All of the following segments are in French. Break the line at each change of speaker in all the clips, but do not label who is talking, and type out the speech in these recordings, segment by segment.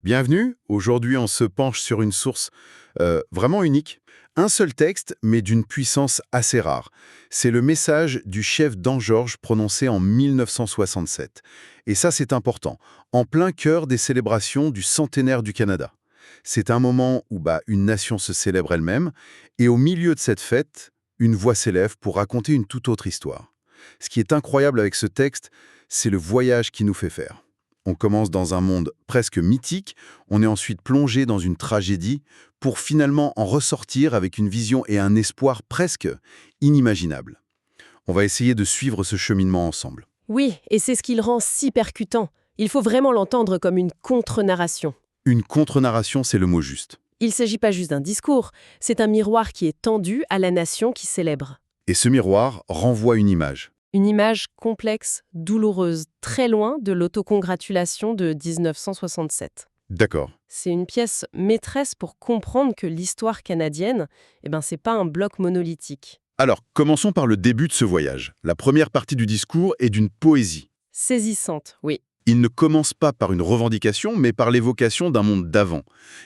Bienvenue, aujourd'hui on se penche sur une source vraiment unique. Un seul texte, mais d'une puissance assez rare. C'est le message du chef d'An-Georges prononcé en 1967. Et ça c'est important, en plein cœur des célébrations du centenaire du Canada. C'est un moment où une nation se célèbre elle-même, et au milieu de cette fête, une voix s'élève pour raconter une toute autre histoire. Ce qui est incroyable avec ce texte, c'est le voyage qu'il nous fait faire. On commence dans un monde presque mythique, on est ensuite plongé dans une tragédie pour finalement en ressortir avec une vision et un espoir presque inimaginables. On va essayer de suivre ce cheminement ensemble.
Oui, et c'est ce qui le rend si percutant. Il faut vraiment l'entendre comme une contre-narration.
Une contre-narration, c'est le mot juste.
Il ne s'agit pas juste d'un discours, c'est un miroir qui est tendu à la nation qui célèbre.
Et ce miroir renvoie une image.
Une image complexe, douloureuse, très loin de l'autocongratulation de 1967.
D'accord.
C'est une pièce maîtresse pour comprendre que l'histoire canadienne, c'est pas un bloc monolithique.
Alors, commençons par le début de ce voyage. La première partie du discours est d'une poésie.
Saisissante, oui.
Il ne commence pas par une revendication, mais par l'évocation d'un monde d'avant.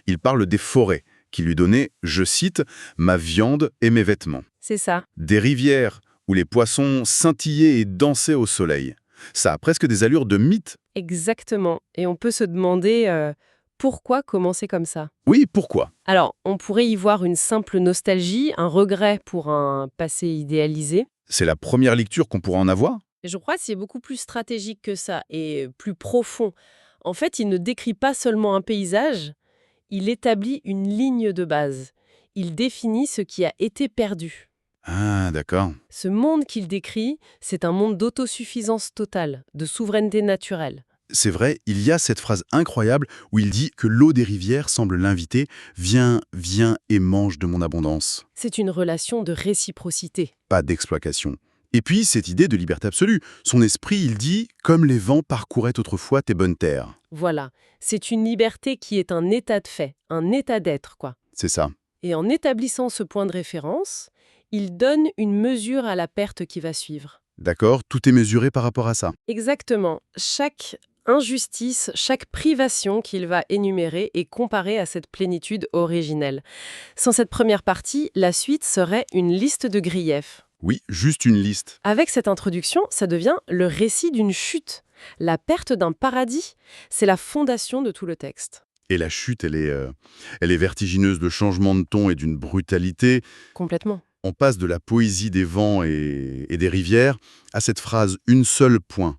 Il parle des forêts, qui lui donnaient, je cite, « ma viande et mes vêtements ».
C'est ça.
Des rivières, où les poissons scintillaient et dansaient au soleil. Ça a presque des allures de mythe.
Exactement. Et on peut se demander pourquoi commencer comme ça.
Oui, pourquoi?
Alors, on pourrait y voir une simple nostalgie, un regret pour un passé idéalisé.
C'est la première lecture qu'on pourra en avoir?
Et je crois que c'est beaucoup plus stratégique que ça et plus profond. En fait, il ne décrit pas seulement un paysage, il établit une ligne de base. Il définit ce qui a été perdu.
Ah, d'accord.
Ce monde qu'il décrit, c'est un monde d'autosuffisance totale, de souveraineté naturelle.
C'est vrai, il y a cette phrase incroyable où il dit que l'eau des rivières semble l'inviter « Viens, viens et mange de mon abondance
C'est une relation de réciprocité. ».
Pas d'exploitation. Et puis, cette idée de liberté absolue. Son esprit, il dit « Comme les vents parcouraient autrefois tes bonnes terres
Voilà, c'est une liberté qui est un état de fait, un état d'être, quoi. ».
C'est ça.
Et en établissant ce point de référence, il donne une mesure à la perte qui va suivre.
D'accord, tout est mesuré par rapport à ça.
Exactement. Chaque injustice, chaque privation qu'il va énumérer est comparée à cette plénitude originelle. Sans cette première partie, la suite serait une liste de griefs.
Oui, juste une liste.
Avec cette introduction, ça devient le récit d'une chute. La perte d'un paradis, c'est la fondation de tout le texte.
Et la chute, elle est vertigineuse de changements de ton et d'une brutalité.
Complètement.
On passe de la poésie des vents et des rivières à cette phrase « une seule point ».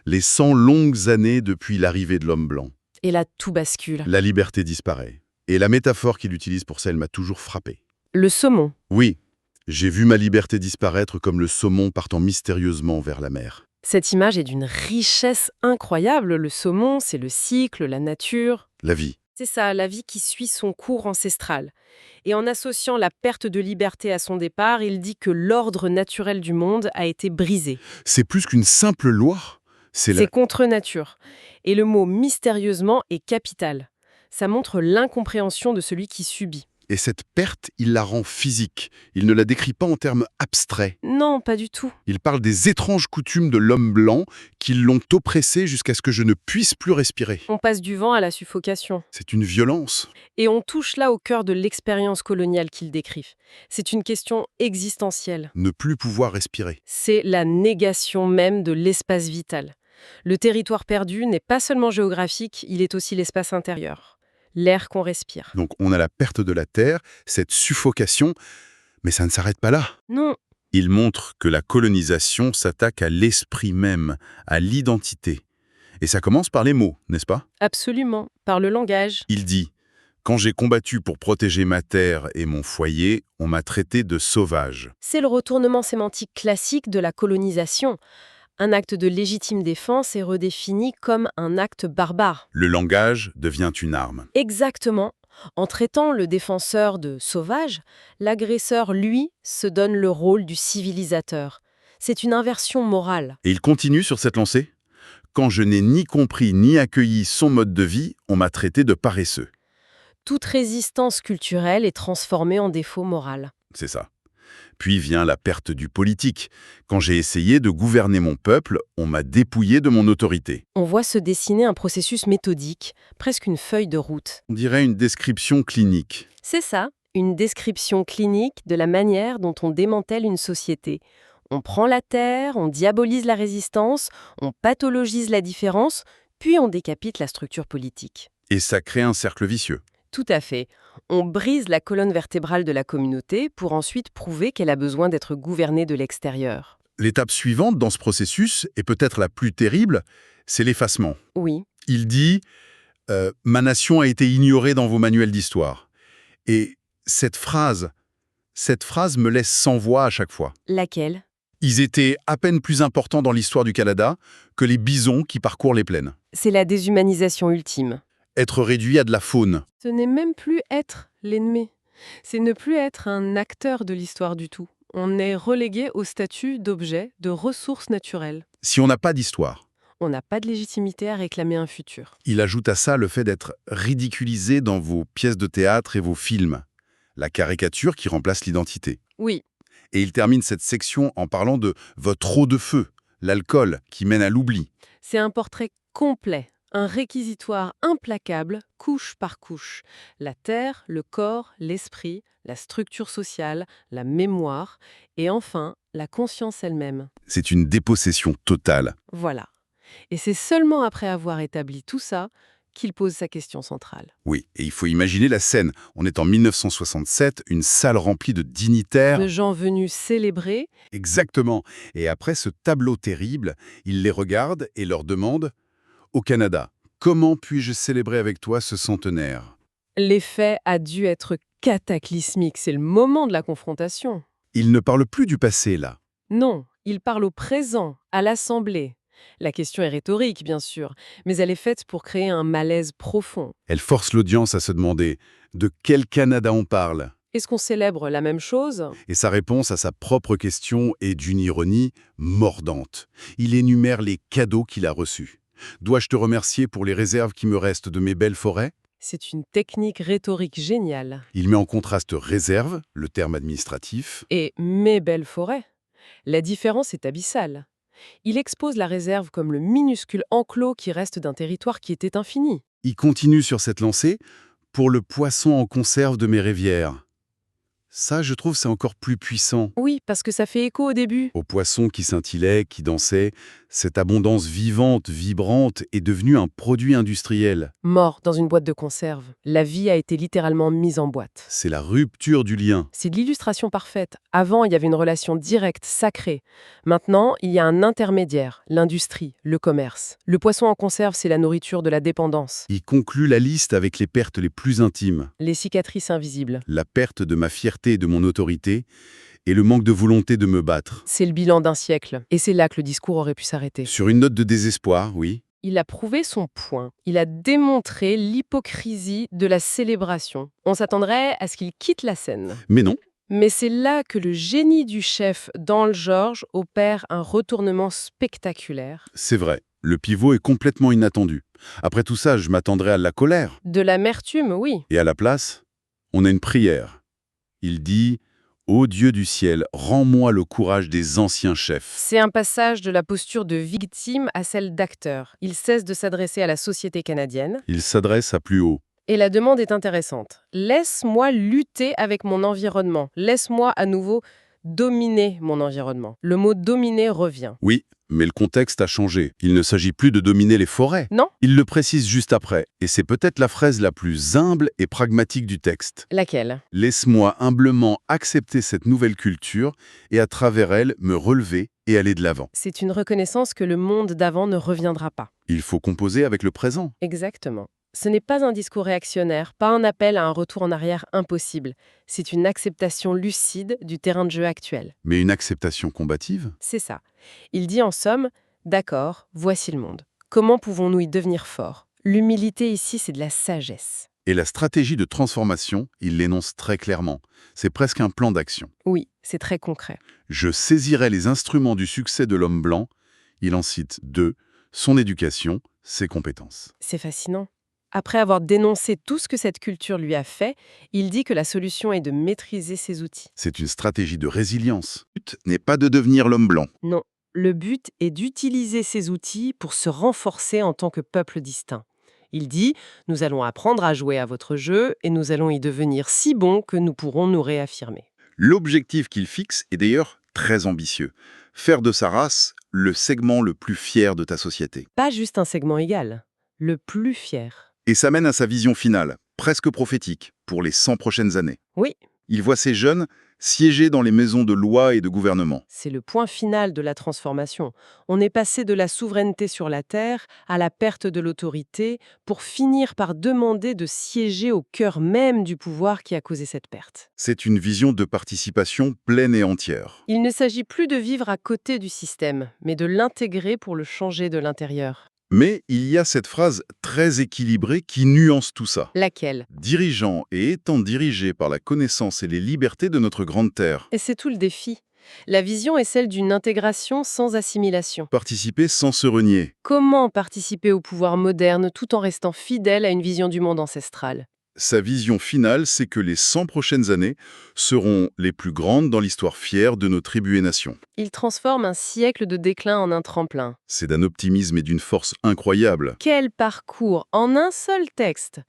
Les 100 longues années depuis l'arrivée de l'homme blanc.
Et là, tout bascule.
La liberté disparaît. Et la métaphore qu'il utilise pour ça, elle m'a toujours frappé.
Le saumon.
Oui, j'ai vu ma liberté disparaître comme le saumon partant mystérieusement vers la mer.
Cette image est d'une richesse incroyable. Le saumon, c'est le cycle, la nature.
La vie.
C'est ça, la vie qui suit son cours ancestral. Et en associant la perte de liberté à son départ, il dit que l'ordre naturel du monde a été brisé.
C'est plus qu'une simple loi.
C'est contre nature. Et le mot mystérieusement est capital. Ça montre l'incompréhension de celui qui subit.
Et cette perte, il la rend physique. Il ne la décrit pas en termes abstraits.
Non, pas du tout.
Il parle des étranges coutumes de l'homme blanc qui l'ont oppressé jusqu'à ce que je ne puisse plus respirer.
On passe du vent à la suffocation.
C'est une violence.
Et on touche là au cœur de l'expérience coloniale qu'il décrit. C'est une question existentielle.
Ne plus pouvoir respirer.
C'est la négation même de l'espace vital. Le territoire perdu n'est pas seulement géographique, il est aussi l'espace intérieur. L'air qu'on respire.
Donc on a la perte de la terre, cette suffocation, mais ça ne s'arrête pas là.
Non.
Il montre que la colonisation s'attaque à l'esprit même, à l'identité. Et ça commence par les mots, n'est-ce pas?
Absolument, par le langage.
Il dit « Quand j'ai combattu pour protéger ma terre et mon foyer, on m'a traité de sauvage. »
C'est le retournement sémantique classique de la colonisation. Un acte de légitime défense est redéfini comme un acte barbare.
Le langage devient une arme.
Exactement. En traitant le défenseur de sauvage, l'agresseur, lui, se donne le rôle du civilisateur. C'est une inversion morale.
Et il continue sur cette lancée. Quand je n'ai ni compris ni accueilli son mode de vie, on m'a traité de paresseux.
Toute résistance culturelle est transformée en défaut moral.
C'est ça. Puis vient la perte du politique. Quand j'ai essayé de gouverner mon peuple, on m'a dépouillé de mon autorité.
On voit se dessiner un processus méthodique, presque une feuille de route.
On dirait une description clinique.
C'est ça, une description clinique de la manière dont on démantèle une société. On prend la terre, on diabolise la résistance, on pathologise la différence, puis on décapite la structure politique.
Et ça crée un cercle vicieux.
Tout à fait. On brise la colonne vertébrale de la communauté pour ensuite prouver qu'elle a besoin d'être gouvernée de l'extérieur.
L'étape suivante dans ce processus, et peut-être la plus terrible, c'est l'effacement.
Oui,
Il dit ma nation a été ignorée dans vos manuels d'histoire ». Et cette phrase me laisse sans voix à chaque fois.
laquelle?
Ils étaient à peine plus importants dans l'histoire du Canada que les bisons qui parcourent les plaines.
C'est la déshumanisation ultime.
Être réduit à de la faune.
Ce n'est même plus être l'ennemi. C'est ne plus être un acteur de l'histoire du tout. On est relégué au statut d'objet, de ressource naturelle.
Si on n'a pas d'histoire.
On n'a pas de légitimité à réclamer un futur.
Il ajoute à ça le fait d'être ridiculisé dans vos pièces de théâtre et vos films. La caricature qui remplace l'identité.
Oui,
Et il termine cette section en parlant de votre eau de feu, l'alcool qui mène à l'oubli.
c'est un portrait complet, un réquisitoire implacable, couche par couche. La terre, le corps, l'esprit, la structure sociale, la mémoire, et enfin, la conscience elle-même.
C'est une dépossession totale.
Voilà. Et c'est seulement après avoir établi tout ça qu'il pose sa question centrale.
Oui, et il faut imaginer la scène. On est en 1967, une salle remplie de dignitaires.
De gens venus célébrer,
Exactement. Et après ce tableau terrible, il les regarde et leur demande « Au Canada, comment puis-je célébrer avec toi ce centenaire ?»
l'effet a dû être cataclysmique. C'est le moment de la confrontation.
Il ne parle plus du passé, là.
Non, il parle au présent, à l'Assemblée. La question est rhétorique, bien sûr, mais elle est faite pour créer un malaise profond.
Elle force l'audience à se demander « De quel Canada on parle ?»
Est-ce qu'on célèbre la même chose?
Et sa réponse à sa propre question est d'une ironie mordante. Il énumère les cadeaux qu'il a reçus. « Dois-je te remercier pour les réserves qui me restent de mes belles forêts ?»
C'est une technique rhétorique géniale.
Il met en contraste réserve, le terme administratif,
Et mes belles forêts. La différence est abyssale. Il expose la réserve comme le minuscule enclos qui reste d'un territoire qui était infini.
Il continue sur cette lancée pour le poisson en conserve de mes rivières. Ça, je trouve, c'est encore plus puissant.
Oui, parce que ça fait écho au début.
Au poisson qui scintillait, qui dansait, cette abondance vivante, vibrante est devenue un produit industriel.
Mort dans une boîte de conserve. La vie a été littéralement mise en boîte.
C'est la rupture du lien.
C'est de l'illustration parfaite. Avant, il y avait une relation directe, sacrée. Maintenant, il y a un intermédiaire, l'industrie, le commerce. Le poisson en conserve, c'est la nourriture de la dépendance.
Il conclut la liste avec les pertes les plus intimes.
Les cicatrices invisibles.
La perte de ma fierté et de mon autorité, et le manque de volonté de me battre.
C'est le bilan d'un siècle. Et c'est là que le discours aurait pu s'arrêter.
Sur une note de désespoir, oui.
Il a prouvé son point. Il a démontré l'hypocrisie de la célébration. On s'attendrait à ce qu'il quitte la scène.
Mais non.
Mais c'est là que le génie du chef dans le Georges opère un retournement spectaculaire.
C'est vrai. Le pivot est complètement inattendu. Après tout ça, je m'attendrais à la colère.
De l'amertume, oui.
Et à la place, on a une prière. Il dit « Ô Dieu du ciel, rends-moi le courage des anciens chefs.
C'est un passage de la posture de victime à celle d'acteur. Il cesse de s'adresser à la société canadienne. »
Il s'adresse à plus haut.
Et la demande est intéressante. Laisse-moi lutter avec mon environnement. Laisse-moi à nouveau dominer mon environnement. Le mot dominer revient.
Oui, mais le contexte a changé. Il ne s'agit plus de dominer les forêts.
Non?
Il le précise juste après, et c'est peut-être la phrase la plus humble et pragmatique du texte.
Laquelle?
Laisse-moi humblement accepter cette nouvelle culture et à travers elle me relever et aller de l'avant.
C'est une reconnaissance que le monde d'avant ne reviendra pas.
Il faut composer avec le présent.
Exactement. Ce n'est pas un discours réactionnaire, pas un appel à un retour en arrière impossible. C'est une acceptation lucide du terrain de jeu actuel.
Mais une acceptation combative?
C'est ça. Il dit en somme, d'accord, voici le monde. Comment pouvons-nous y devenir forts? L'humilité ici, c'est de la sagesse.
Et la stratégie de transformation, il l'énonce très clairement. C'est presque un plan d'action.
Oui, c'est très concret.
Je saisirai les instruments du succès de l'homme blanc. Il en cite 2, son éducation, ses compétences.
C'est fascinant. Après avoir dénoncé tout ce que cette culture lui a fait, il dit que la solution est de maîtriser ses outils.
C'est une stratégie de résilience. Le but n'est pas de devenir l'homme blanc.
Non, le but est d'utiliser ces outils pour se renforcer en tant que peuple distinct. Il dit, nous allons apprendre à jouer à votre jeu et nous allons y devenir si bons que nous pourrons nous réaffirmer.
L'objectif qu'il fixe est d'ailleurs très ambitieux. Faire de sa race le segment le plus fier de ta société.
Pas juste un segment égal, le plus fier.
Et ça mène à sa vision finale, presque prophétique, pour les 100 prochaines années.
Oui,
Il voit ces jeunes siéger dans les maisons de loi et de gouvernement.
c'est le point final de la transformation. On est passé de la souveraineté sur la terre à la perte de l'autorité pour finir par demander de siéger au cœur même du pouvoir qui a causé cette perte.
C'est une vision de participation pleine et entière.
Il ne s'agit plus de vivre à côté du système, mais de l'intégrer pour le changer de l'intérieur.
Mais il y a cette phrase très équilibrée qui nuance tout ça.
Laquelle?
Dirigeant et étant dirigé par la connaissance et les libertés de notre grande terre.
Et c'est tout le défi. La vision est celle d'une intégration sans assimilation.
Participer sans se renier.
Comment participer au pouvoir moderne tout en restant fidèle à une vision du monde ancestrale?
Sa vision finale, c'est que les 100 prochaines années seront les plus grandes dans l'histoire fière de nos tribus et nations.
Il transforme un siècle de déclin en un tremplin.
C'est d'un optimisme et d'une force incroyable.
Quel parcours en un seul texte!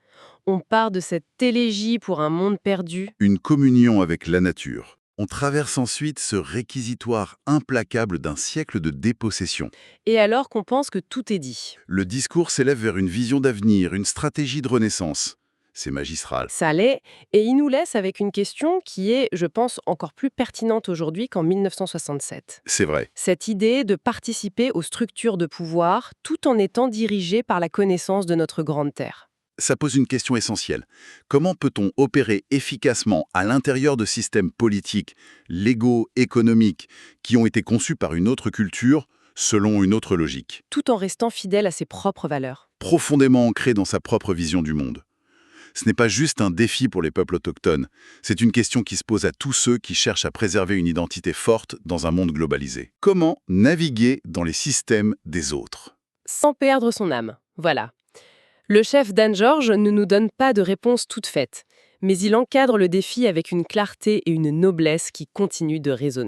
On part de cette élégie pour un monde perdu.
Une communion avec la nature. On traverse ensuite ce réquisitoire implacable d'un siècle de dépossession.
Et alors qu'on pense que tout est dit.
Le discours s'élève vers une vision d'avenir, une stratégie de renaissance. C'est magistral.
Ça l'est, et il nous laisse avec une question qui est, je pense, encore plus pertinente aujourd'hui qu'en 1967.
C'est vrai.
Cette idée de participer aux structures de pouvoir tout en étant dirigé par la connaissance de notre grande terre.
Ça pose une question essentielle. Comment peut-on opérer efficacement à l'intérieur de systèmes politiques, légaux, économiques, qui ont été conçus par une autre culture, selon une autre logique,
Tout en restant fidèle à ses propres valeurs.
profondément ancrée dans sa propre vision du monde? Ce n'est pas juste un défi pour les peuples autochtones, c'est une question qui se pose à tous ceux qui cherchent à préserver une identité forte dans un monde globalisé. Comment naviguer dans les systèmes des autres?
Sans perdre son âme. Voilà. Le chef Dan George ne nous donne pas de réponse toute faite, mais il encadre le défi avec une clarté et une noblesse qui continuent de résonner.